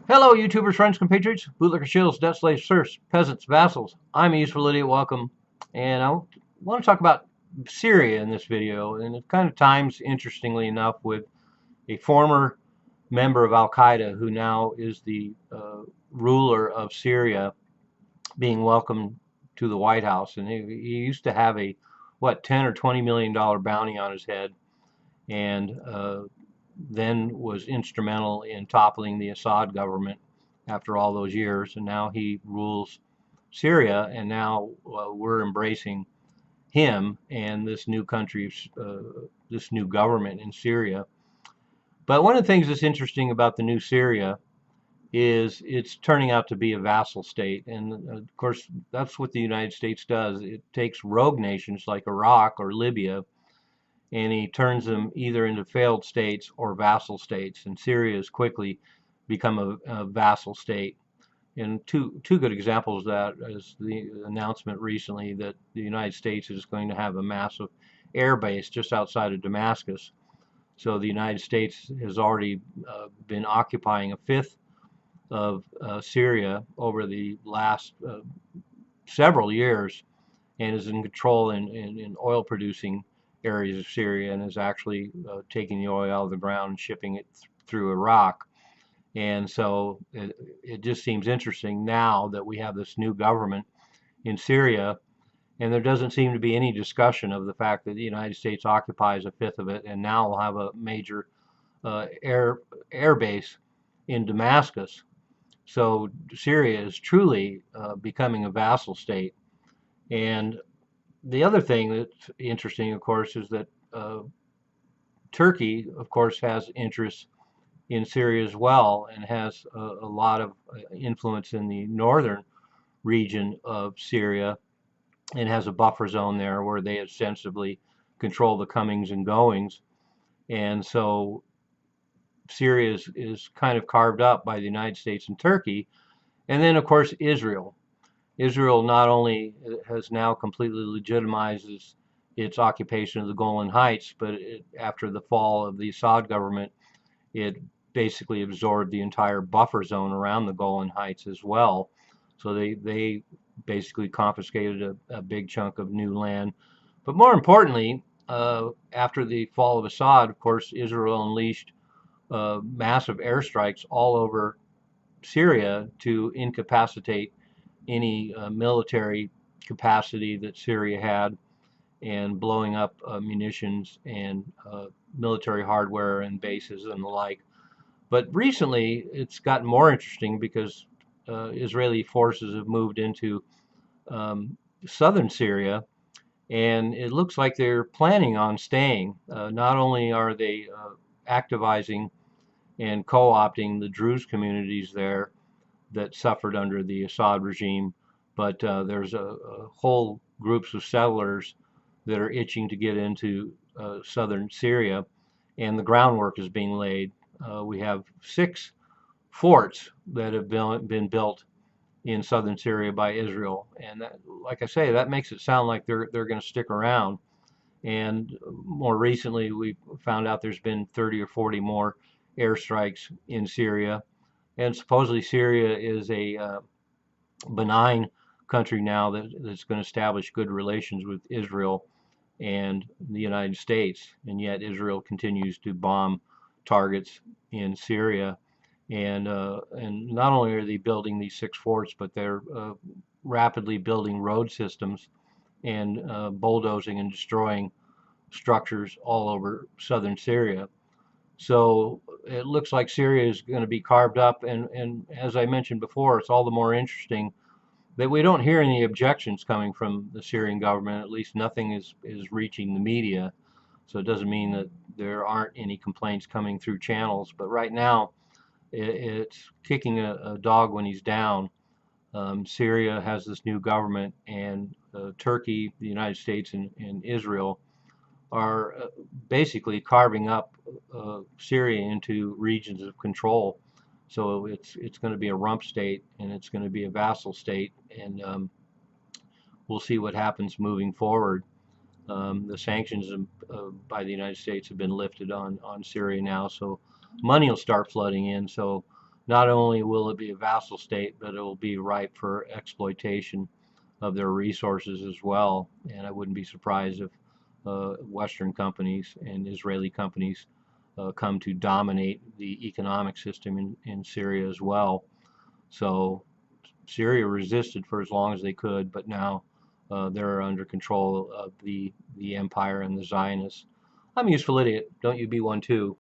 Hello, YouTubers, friends, compatriots, bootlicker shills, debt slaves, serfs, peasants, vassals. I'm E for Lydia. Welcome. And I want to talk about Syria in this video. And it kind of times, interestingly enough, with a former member of Al Qaeda who now is the ruler of Syria being welcomed to the White House. And he used to have a, what, 10 or $20 million bounty on his head. And then was instrumental in toppling the Assad government after all those years, and now he rules Syria, and now we're embracing him and this new country, this new government in Syria. But one of the things that's interesting about the new Syria is it's turning out to be a vassal state, and of course that's what the United States does. It takes rogue nations like Iraq or Libya and he turns them either into failed states or vassal states. And Syria has quickly become a vassal state. And two good examples of that is the announcement recently that the United States is going to have a massive air base just outside of Damascus. So the United States has already been occupying a fifth of Syria over the last several years and is in control in oil producing areas of Syria and is actually taking the oil out of the ground and shipping it through Iraq. And so it just seems interesting now that we have this new government in Syria, and there doesn't seem to be any discussion of the fact that the United States occupies a fifth of it, and now we'll have a major air base in Damascus. So Syria is truly becoming a vassal state. And the other thing that's interesting, of course, is that Turkey, of course, has interests in Syria as well and has a lot of influence in the northern region of Syria and has a buffer zone there where they ostensibly control the comings and goings. And so Syria is kind of carved up by the United States and Turkey. And then, of course, Israel. Israel not only has now completely legitimized its occupation of the Golan Heights, but after the fall of the Assad government, it basically absorbed the entire buffer zone around the Golan Heights as well. So they basically confiscated a big chunk of new land. But more importantly, after the fall of Assad, of course, Israel unleashed massive airstrikes all over Syria to incapacitate any military capacity that Syria had and blowing up munitions and military hardware and bases and the like. But recently, it's gotten more interesting because Israeli forces have moved into southern Syria, and it looks like they're planning on staying. Not only are they activizing and co-opting the Druze communities there that suffered under the Assad regime, but there's a whole groups of settlers that are itching to get into southern Syria, and the groundwork is being laid. We have 6 forts that have been built in southern Syria by Israel, and that, like I say, that makes it sound like they're going to stick around. And more recently, we found out there's been 30 or 40 more airstrikes in Syria, and supposedly Syria is a benign country now that's going to establish good relations with Israel and the United States, and yet Israel continues to bomb targets in Syria. And not only are they building these 6 forts, but they're rapidly building road systems and bulldozing and destroying structures all over southern Syria. So it looks like Syria is going to be carved up, and as I mentioned before, it's all the more interesting that we don't hear any objections coming from the Syrian government. At least nothing is reaching the media. So it doesn't mean that there aren't any complaints coming through channels. But right now, it's kicking a dog when he's down. Syria has this new government, and Turkey, the United States, and Israel are basically carving up Syria into regions of control. So it's going to be a rump state, and it's going to be a vassal state, and we'll see what happens moving forward. The sanctions by the United States have been lifted on Syria now, so money will start flooding in. So not only will it be a vassal state, but it will be ripe for exploitation of their resources as well. And I wouldn't be surprised if Western companies and Israeli companies come to dominate the economic system in Syria as well. So Syria resisted for as long as they could, but now they're under control of the empire and the Zionists. I'm a useful idiot. Don't you be one too.